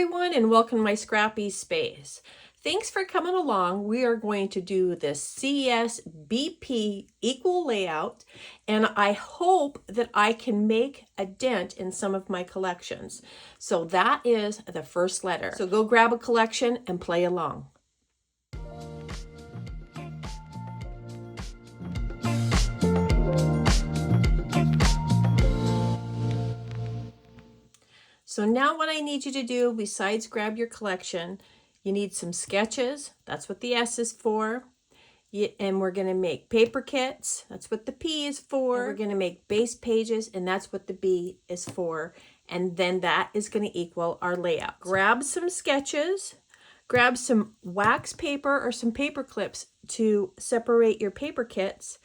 everyone, and welcome to my scrappy space. Thanks for coming along. We are going to do the C.S.B equal layout, and I hope that I can make a dent in some of my collections. So that is the first letter. So go grab a collection and play along. So now what I need you to do, besides grab your collection, you need some sketches. That's what the S is for. And we're going to make paper kits. That's what the P is for. And we're going to make base pages, and that's what the B is for. And then that is going to equal our layout. Grab some sketches. Grab some wax paper or some paper clips to separate your paper kits,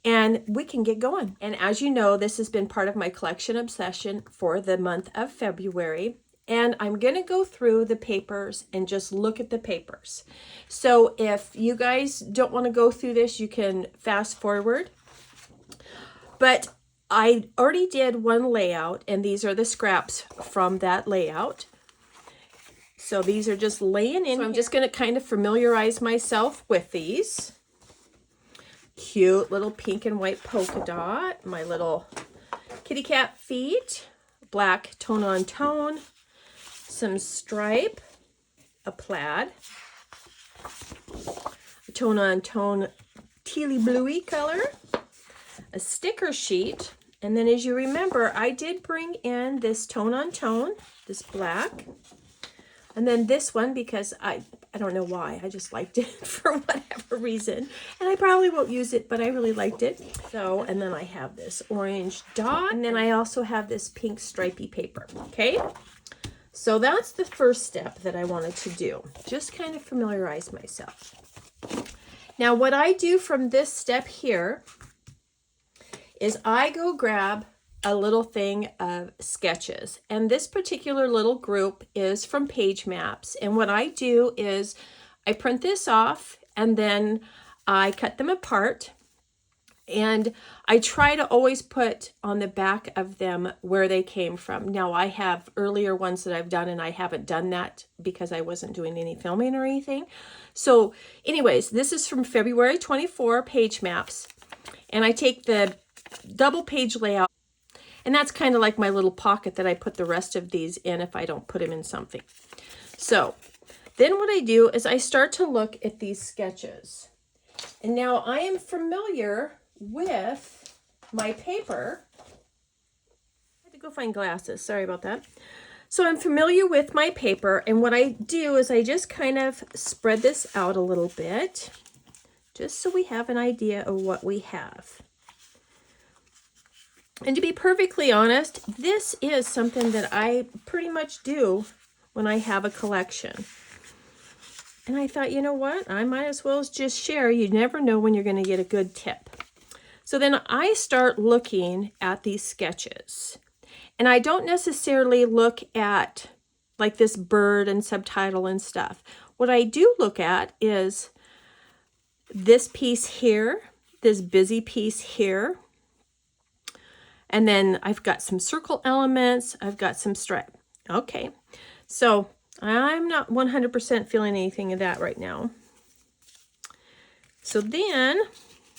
and we can get going. And as you know, this has been part of my collection obsession for the month of February. And I'm going to go through the papers and just look at the papers. So if you guys don't want to go through this, you can fast forward. But I already did one layout, and these are the scraps from that layout. So these are just laying in. So I'm just going to kind of familiarize myself with these. Cute little pink and white polka dot, my little kitty cat feet, black tone on tone, some stripe, a plaid, a tone on tone tealy bluey color, a sticker sheet, and then as you remember, I did bring in this tone on tone, this black, and then this one because I don't know why, I just liked it for whatever reason. And I probably won't use it, but I really liked it. So, and then I have this orange dot, and then I also have this pink stripy paper, okay? So that's the first step that I wanted to do. Just kind of familiarize myself. Now what I do from this step here is I go grab a little thing of sketches, and this particular little group is from Page Maps. And what I do is I print this off, and then I cut them apart, and I try to always put on the back of them where they came from. Now I have earlier ones that I've done, and I haven't done that because I wasn't doing any filming or anything. So anyways, this is from February 24 Page Maps, and I take the double page layout. And that's kind of like my little pocket that I put the rest of these in if I don't put them in something. So then what I do is I start to look at these sketches. And now I am familiar with my paper. I had to go find glasses. Sorry about that. So I'm familiar with my paper. And what I do is I just kind of spread this out a little bit, just so we have an idea of what we have. And to be perfectly honest, this is something that I pretty much do when I have a collection. And I thought, you know what? I might as well just share. You never know when you're going to get a good tip. So then I start looking at these sketches. And I don't necessarily look at like this bird and subtitle and stuff. What I do look at is this piece here, this busy piece here. And then I've got some circle elements. I've got some stripe. Okay, so I'm not 100% feeling anything of that right now. So then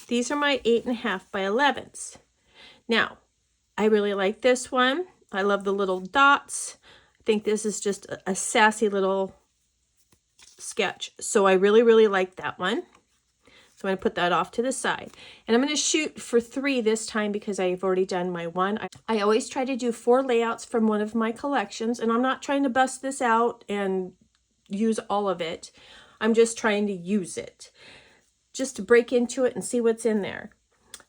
these are my 8.5 by 11s. Now, I really like this one. I love the little dots. I think this is just a sassy little sketch. So I really, really like that one. So I'm going to put that off to the side. And I'm going to shoot for 3 this time because I've already done my 1. I always try to do 4 layouts from one of my collections. And I'm not trying to bust this out and use all of it. I'm just trying to use it. Just to break into it and see what's in there.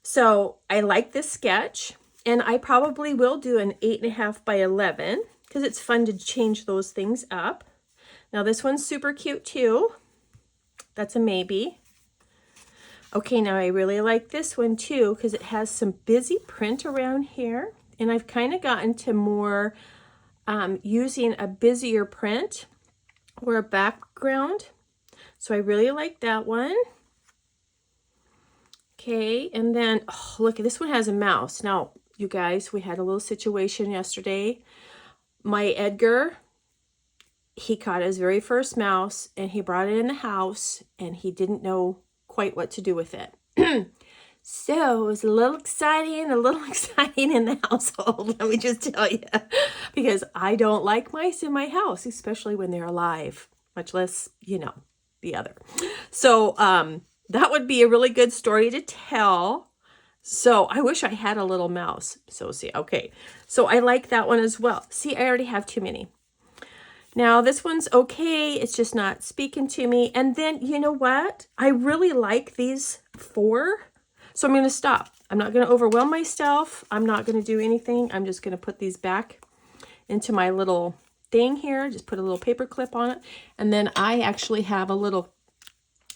So I like this sketch. And I probably will do an 8.5 by 11 because it's fun to change those things up. Now this one's super cute too. That's a maybe. Okay, now I really like this one too because it has some busy print around here. And I've kind of gotten to more using a busier print or a background. So I really like that one. Okay, and then, oh, look, this one has a mouse. Now, you guys, we had a little situation yesterday. My Edgar he caught his very first mouse and he brought it in the house and he didn't know quite what to do with it. So it was a little exciting in the household, let me just tell you, because I don't like mice in my house, especially when they're alive, much less, you know, the other. So that would be a really good story to tell. So I wish I had a little mouse. So see, okay. So I like that one as well. See, I already have too many. Now this one's okay. It's just not speaking to me. And then, you know what? I really like these 4. So I'm going to stop. I'm not going to overwhelm myself. I'm not going to do anything. I'm just going to put these back into my little thing here. Just put a little paper clip on it. And then I actually have a little,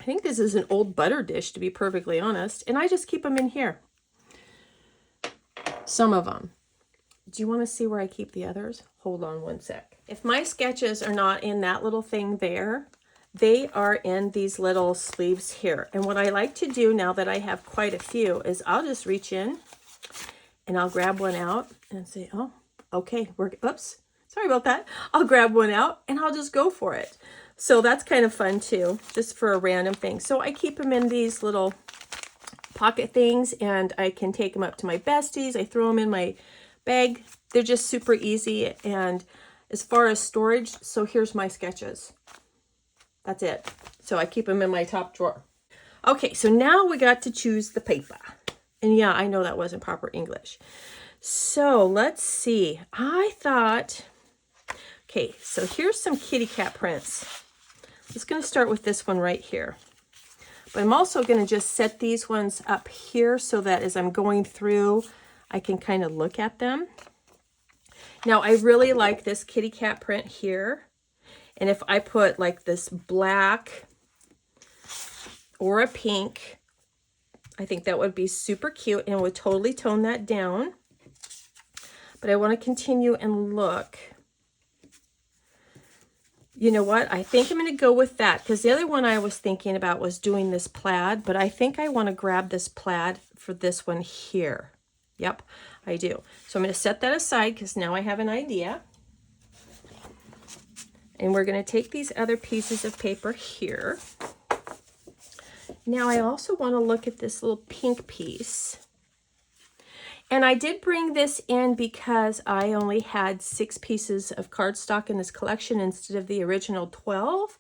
I think this is an old butter dish, to be perfectly honest. And I just keep them in here. Some of them. Do you want to see where I keep the others? Hold on one sec. If my sketches are not in that little thing there, they are in these little sleeves here. And what I like to do now that I have quite a few is I'll just reach in and I'll grab one out and say, oh, okay, oops, sorry about that. I'll grab one out and I'll just go for it. So that's kind of fun too, just for a random thing. So I keep them in these little pocket things and I can take them up to my besties. I throw them in my bag. They're just super easy. And as far as storage, so here's my sketches. That's it. So I keep them in my top drawer. Okay, so now we got to choose the paper. And yeah, I know that wasn't proper English. So let's see. I thought, okay, so here's some kitty cat prints. I'm just going to start with this one right here. But I'm also going to just set these ones up here so that as I'm going through, I can kind of look at them. Now, I really like this kitty cat print here. And if I put like this black or a pink, I think that would be super cute and would totally tone that down. But I want to continue and look. You know what? I think I'm going to go with that because the other one I was thinking about was doing this plaid, but I think I want to grab this plaid for this one here. Yep, I do. So I'm going to set that aside because now I have an idea. And we're going to take these other pieces of paper here. Now I also want to look at this little pink piece. And I did bring this in because I only had 6 pieces of cardstock in this collection instead of the original 12.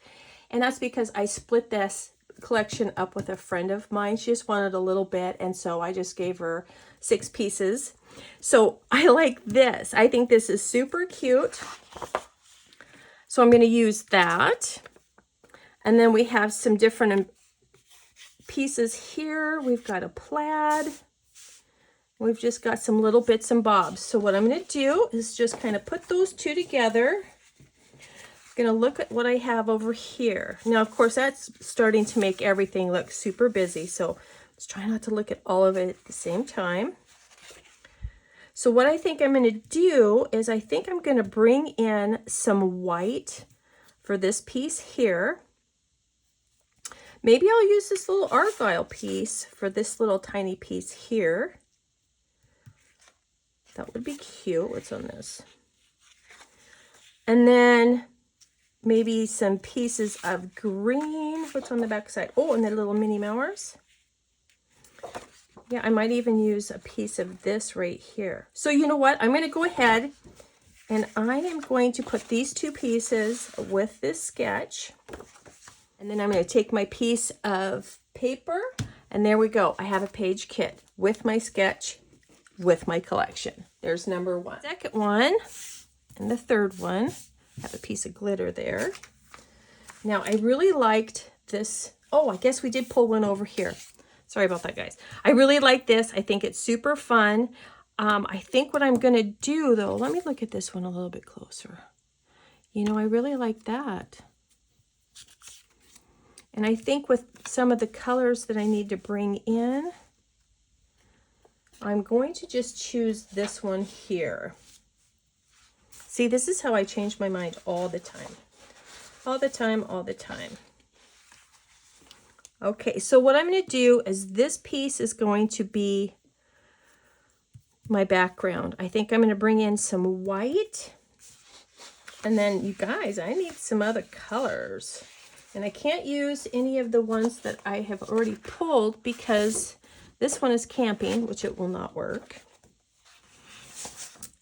And that's because I split this collection up with a friend of mine. She just wanted a little bit, and so I just gave her 6 pieces. So I like this. I think this is super cute. So I'm going to use that. And then we have some different pieces here. We've got a plaid. We've just got some little bits and bobs. So what I'm going to do is just kind of put those two together. I'm going to look at what I have over here. Now, of course, that's starting to make everything look super busy. So let's try not to look at all of it at the same time. So what I think I'm going to do is I think I'm going to bring in some white for this piece here. Maybe I'll use this little argyle piece for this little tiny piece here. That would be cute. What's on this? And then maybe some pieces of green. What's on the back side? Oh, and the little Minnie Mousers. Yeah, I might even use a piece of this right here. So you know what? I'm going to go ahead and I am going to put these 2 pieces with this sketch. And then I'm going to take my piece of paper and there we go. I have a page kit with my sketch, with my collection. There's number 1. Second one and the third one. I have a piece of glitter there. Now I really liked this. Oh, I guess we did pull one over here. Sorry about that, guys. I really like this. I think it's super fun. I think what I'm going to do, though, let me look at this one a little bit closer. You know, I really like that. And I think with some of the colors that I need to bring in, I'm going to just choose this one here. See, this is how I change my mind all the time. All the time, all the time. Okay, so what I'm going to do is this piece is going to be my background. I think I'm going to bring in some white. And then, you guys, I need some other colors. And I can't use any of the ones that I have already pulled because this one is camping, which it will not work.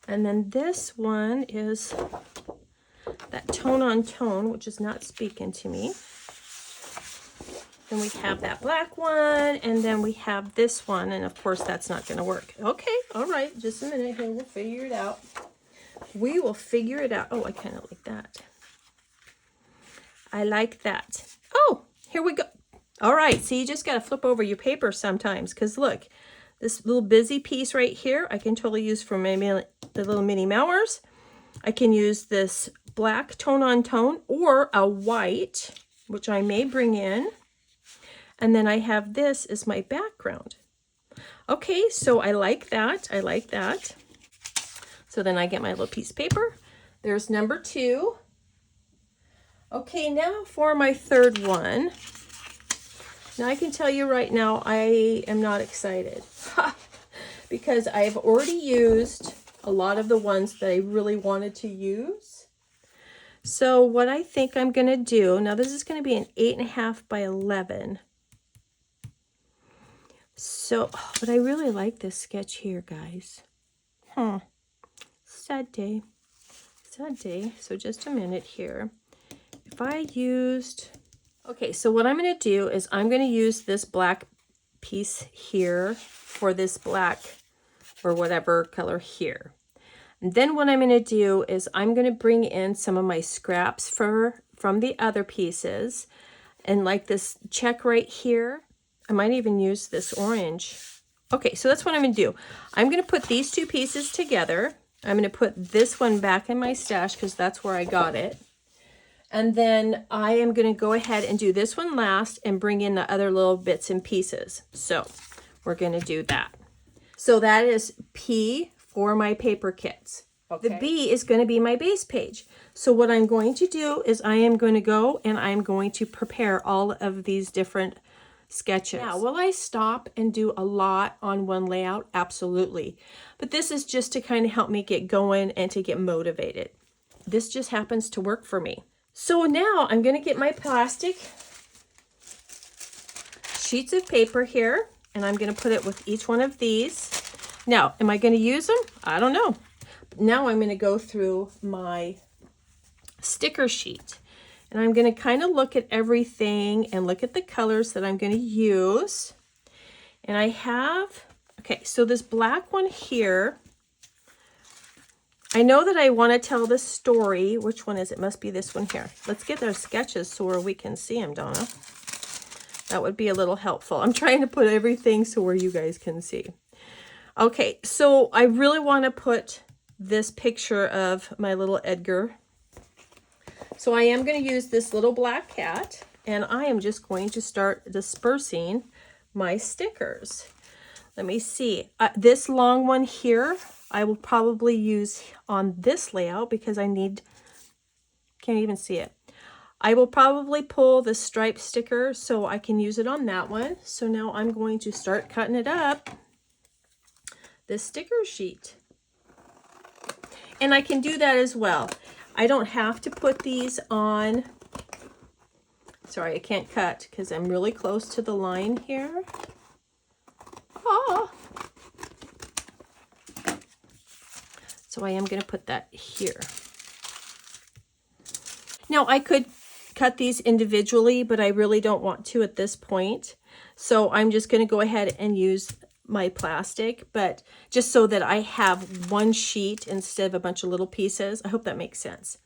And then this one is that tone on tone, which is not speaking to me. Then we have that black one, and then we have this one, and of course that's not going to work. Okay, all right, just a minute here, we'll figure it out. We will figure it out. Oh, I kind of like that. I like that. Oh, here we go. All right, so you just got to flip over your paper sometimes, because look, this little busy piece right here, I can totally use for maybe the little mini mowers. I can use this black tone on tone or a white, which I may bring in. And then I have this as my background. Okay, so I like that. I like that. So then I get my little piece of paper. There's number 2. Okay, now for my third one. Now I can tell you right now, I am not excited because I've already used a lot of the ones that I really wanted to use. So what I think I'm going to do, now this is going to be an 8.5 by 11. So, but I really like this sketch here, guys. Sad day. Sad day. So just a minute here. If I used... Okay, so what I'm going to do is I'm going to use this black piece here for this black or whatever color here. And then what I'm going to do is I'm going to bring in some of my scraps from the other pieces. And like this check right here, I might even use this orange. Okay, so that's what I'm going to do. I'm going to put these two pieces together. I'm going to put this one back in my stash because that's where I got it. And then I am going to go ahead and do this one last and bring in the other little bits and pieces. So we're going to do that. So that is P for my paper kits. Okay. The B is going to be my base page. So what I'm going to do is I am going to go and I'm going to prepare all of these different sketches. Now, will I stop and do a lot on one layout? Absolutely. But this is just to kind of help me get going and to get motivated. This just happens to work for me. So now I'm going to get my plastic sheets of paper here, and I'm going to put it with each one of these. Now, am I going to use them? I don't know. Now I'm going to go through my sticker sheet. And I'm going to kind of look at everything and look at the colors that I'm going to use. And I have, okay, so this black one here, I know that I want to tell the story. Which one is it? Must be this one here. Let's get our sketches so where we can see them, Donna. That would be a little helpful. I'm trying to put everything so where you guys can see. Okay, so I really want to put this picture of my little Edgar. So I am going to use this little black cat, and I am just going to start dispersing my stickers. Let me see. This long one here, I will probably use on this layout because I need, can't even see it. I will probably pull the stripe sticker so I can use it on that one. So now I'm going to start cutting it up, this sticker sheet. And I can do that as well. I don't have to put these on. Sorry, I can't cut because I'm really close to the line here. Oh. So I am going to put that here. Now I could cut these individually, but I really don't want to at this point. So I'm just going to go ahead and use my plastic, but just so that I have one sheet instead of a bunch of little pieces. I hope that makes sense.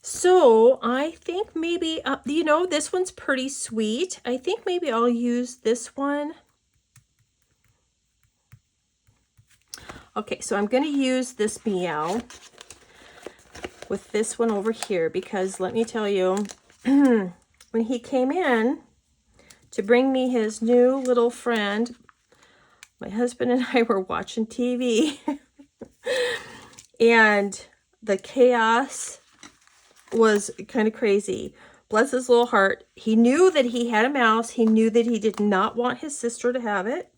So I think maybe, you know, this one's pretty sweet. I think maybe I'll use this one. Okay, so I'm going to use this meow with this one over here because let me tell you, when he came in to bring me his new little friend, my husband and I were watching TV and the chaos was kind of crazy. Bless his little heart. He knew that he had a mouse. He knew that he did not want his sister to have it.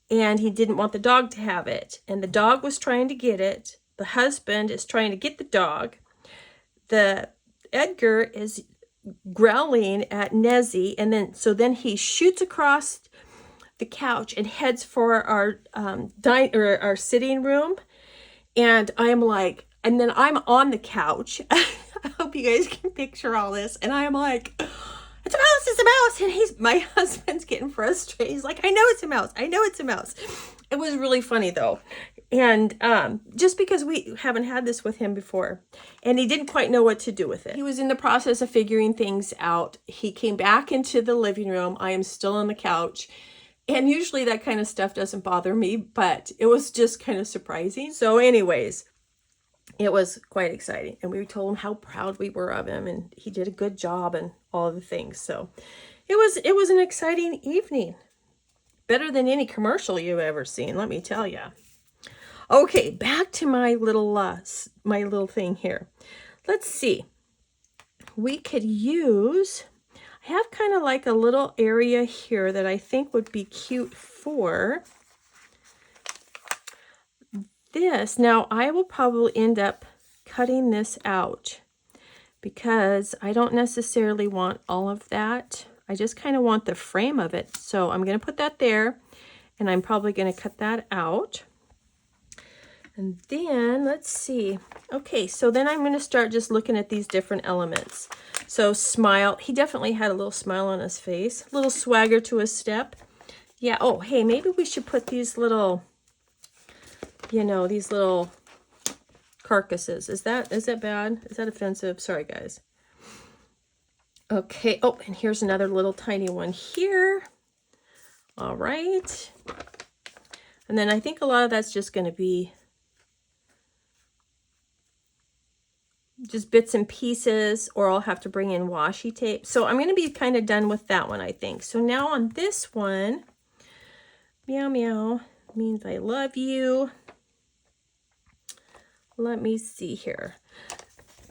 And he didn't want the dog to have it. And the dog was trying to get it. The husband is trying to get the dog. the Edgar is growling at Nezzy, and then he shoots across the couch and heads for our our sitting room, and I'm like, and then I'm on the couch. I hope you guys can picture all this, and I'm like, it's a mouse, it's a mouse, and my husband's getting frustrated. He's like, I know it's a mouse, I know it's a mouse. It was really funny though. And just because we haven't had this with him before, and he didn't quite know what to do with it. He was in the process of figuring things out. He came back into the living room. I am still on the couch. And usually that kind of stuff doesn't bother me, but it was just kind of surprising. So anyways, it was quite exciting. And we told him how proud we were of him, and he did a good job and all the things. So it was an exciting evening. Better than any commercial you've ever seen, let me tell you. Okay, back to my little thing here. Let's see. We could use, I have kind of like a little area here that I think would be cute for this. Now, I will probably end up cutting this out because I don't necessarily want all of that. I just kind of want the frame of it. So I'm going to put that there, and I'm probably going to cut that out. And then let's see. Okay, so then I'm going to start just looking at these different elements. So smile. He definitely had a little smile on his face. A little swagger to his step. Yeah. Oh, hey, maybe we should put these little, these little carcasses. Is that bad? Is that offensive? Sorry, guys. Okay. Oh, and here's another little tiny one here. All right. And then I think a lot of that's just going to be just bits and pieces, or I'll have to bring in washi tape. So I'm going to be kind of done with that one, I think. So now on this one, meow meow means I love you. Let me see here.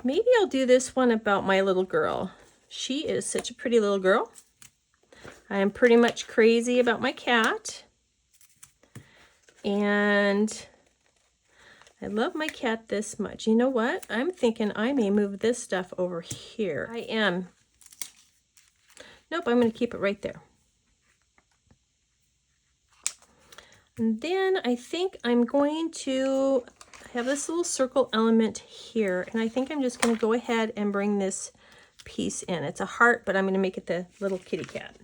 Maybe I'll do this one about my little girl. She is such a pretty little girl. I am pretty much crazy about my cat. And I love my cat this much. You know what? I'm thinking I may move this stuff over here. I am. Nope, I'm going to keep it right there. And then I think I'm going to have this little circle element here. And I think I'm just going to go ahead and bring this piece in. It's a heart, but I'm going to make it the little kitty cat.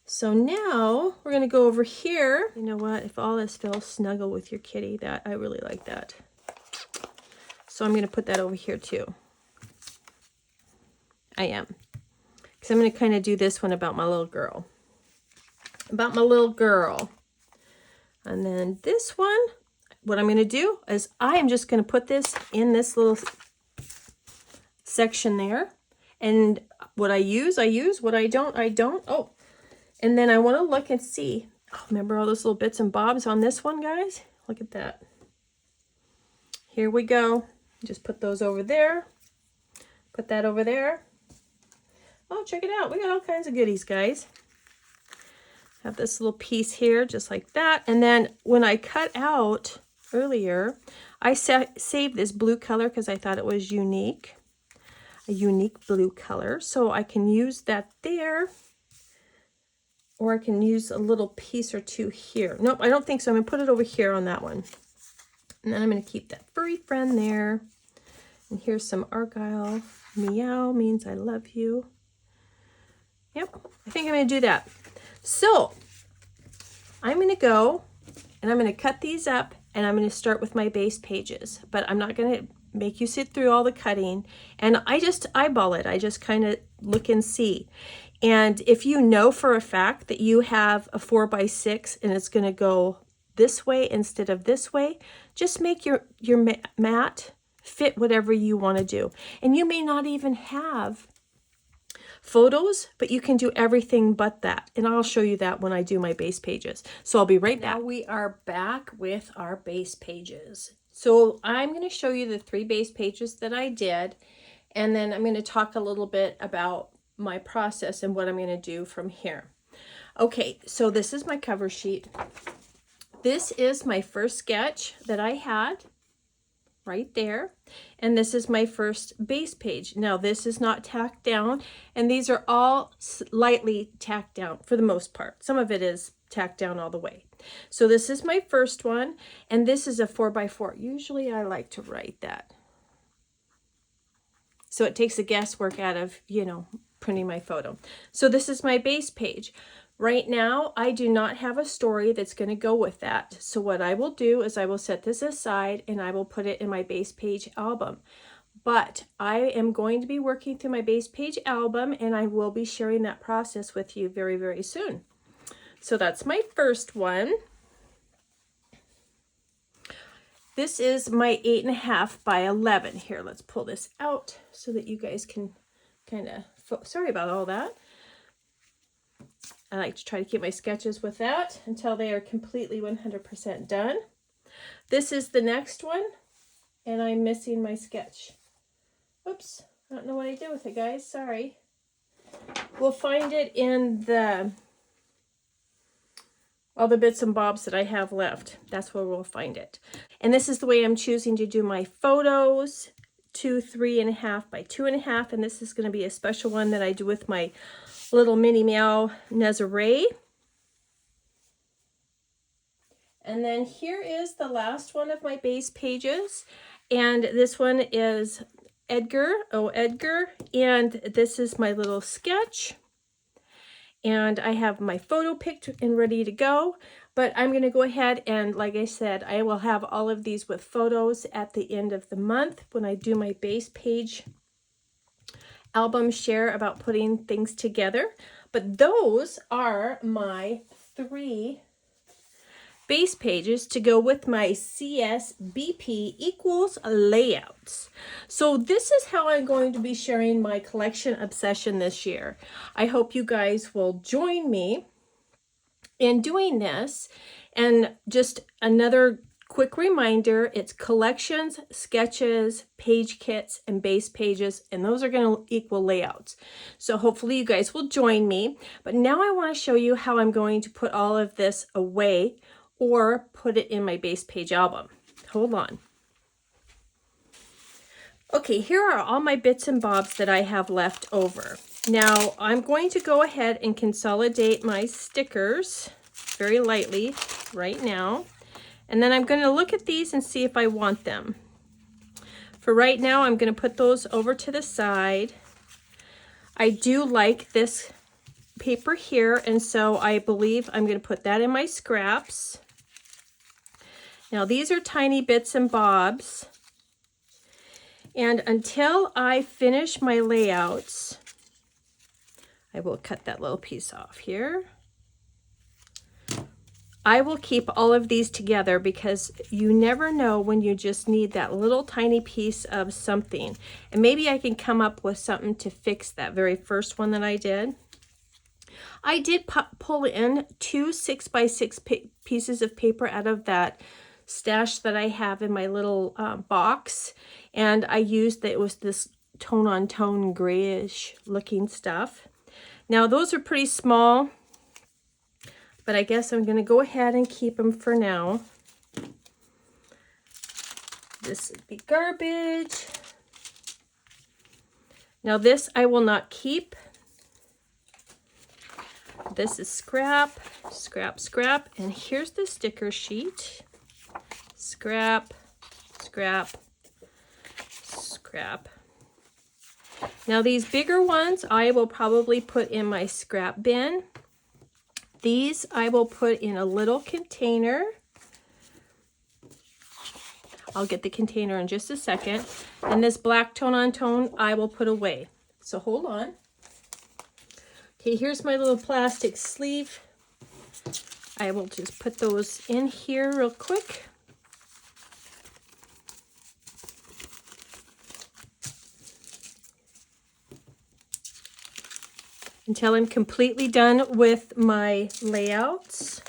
So now we're going to go over here. You know what? If all this feels snuggle with your kitty, I really like that. So I'm going to put that over here too. I am. Because I'm going to kind of do this one about my little girl. About my little girl. And then this one, what I'm going to do is I am just going to put this in this little section there. And what I use, what I don't, I don't. Oh. And then I want to look and see. Oh, remember all those little bits and bobs on this one, guys? Look at that. Here we go. Just put those over there. Put that over there. Oh, check it out. We got all kinds of goodies, guys. Have this little piece here, just like that. And then when I cut out earlier, I saved this blue color because I thought it was unique. A unique blue color. So I can use that there. Or I can use a little piece or two here. Nope, I don't think so. I'm going to put it over here on that one. And then I'm going to keep that furry friend there. And here's some Argyle. Meow means I love you. Yep, I think I'm going to do that. So I'm going to go and I'm going to cut these up and I'm going to start with my base pages. But I'm not going to make you sit through all the cutting. And I just eyeball it. I just kind of look and see. And if you know for a fact that you have a 4x6 and it's going to go this way instead of this way, just make your mat fit whatever you want to do. And you may not even have photos, but you can do everything but that. And I'll show you that when I do my base pages. So I'll be right back. Now we are back with our base pages. So I'm going to show you the 3 base pages that I did. And then I'm going to talk a little bit about my process and what I'm going to do from here. Okay, so this is my cover sheet. This is my first sketch that I had right there. And this is my first base page. Now this is not tacked down, and these are all lightly tacked down for the most part. Some of it is tacked down all the way. So this is my first one, and this is a 4x4. Usually I like to write that, so it takes the guesswork out of, you know, printing my photo. So this is my base page. Right now, I do not have a story that's going to go with that. So what I will do is I will set this aside and I will put it in my base page album. But I am going to be working through my base page album, and I will be sharing that process with you very, very soon. So that's my first one. This is my 8.5 by 11. Here, let's pull this out so that you guys can kind of, sorry about all that. I like to try to keep my sketches with that until they are completely 100% done. This is the next one, and I'm missing my sketch. Oops, I don't know what I did with it, guys. Sorry. We'll find it in all the bits and bobs that I have left. That's where we'll find it. And this is the way I'm choosing to do my photos, 3.5 by 2.5, and this is going to be a special one that I do with my little Minnie Meow Nazare. And then here is the last one of my base pages, and this one is Edgar, oh Edgar, and this is my little sketch. And I have my photo picked and ready to go, but I'm going to go ahead and, like I said, I will have all of these with photos at the end of the month when I do my base page album share about putting things together. But those are my 3 base pages to go with my C.S.B equals layouts. So this is how I'm going to be sharing my collection obsession this year. I hope you guys will join me in doing this. And just another quick reminder, it's collections, sketches, page kits, and base pages, and those are going to equal layouts. So hopefully you guys will join me. But now I want to show you how I'm going to put all of this away or put it in my base page album. Hold on. Okay, here are all my bits and bobs that I have left over. Now I'm going to go ahead and consolidate my stickers very lightly right now. And then I'm going to look at these and see if I want them. For right now, I'm going to put those over to the side. I do like this paper here, and so I believe I'm going to put that in my scraps. Now these are tiny bits and bobs. And until I finish my layouts, I will cut that little piece off here. I will keep all of these together because you never know when you just need that little tiny piece of something. And maybe I can come up with something to fix that very first one that I did. I did pull in 2 6x6 pieces of paper out of that stash that I have in my little box. And I used that, it was this tone-on-tone grayish looking stuff. Now those are pretty small, but I guess I'm going to go ahead and keep them for now. This would be garbage. Now this I will not keep. This is scrap, scrap, scrap. And here's the sticker sheet. Scrap, scrap, scrap. Now these bigger ones I will probably put in my scrap bin. These I will put in a little container. I'll get the container in just a second. And this black tone-on-tone I will put away. So hold on. Okay, here's my little plastic sleeve. I will just put those in here real quick. Until I'm completely done with my layouts.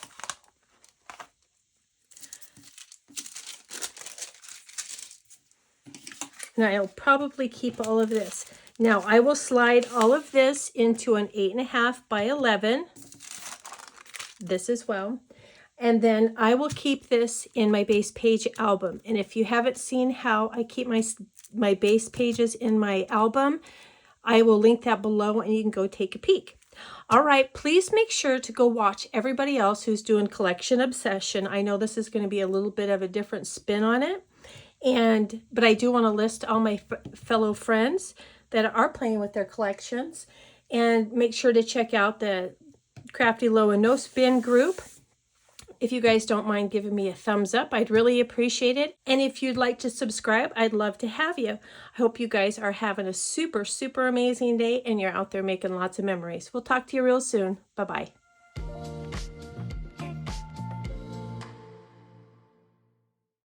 And I'll probably keep all of this. Now I will slide all of this into an 8.5 by 11. This as well. And then I will keep this in my base page album. And if you haven't seen how I keep my base pages in my album, I will link that below and you can go take a peek. All right, please make sure to go watch everybody else who's doing Collection Obsession. I know this is going to be a little bit of a different spin on it. But I do want to list all my fellow friends that are playing with their collections. And make sure to check out the Crafty Low and No Spin group. If you guys don't mind giving me a thumbs up, I'd really appreciate it. And if you'd like to subscribe, I'd love to have you. I hope you guys are having a super, super amazing day and you're out there making lots of memories. We'll talk to you real soon. Bye-bye.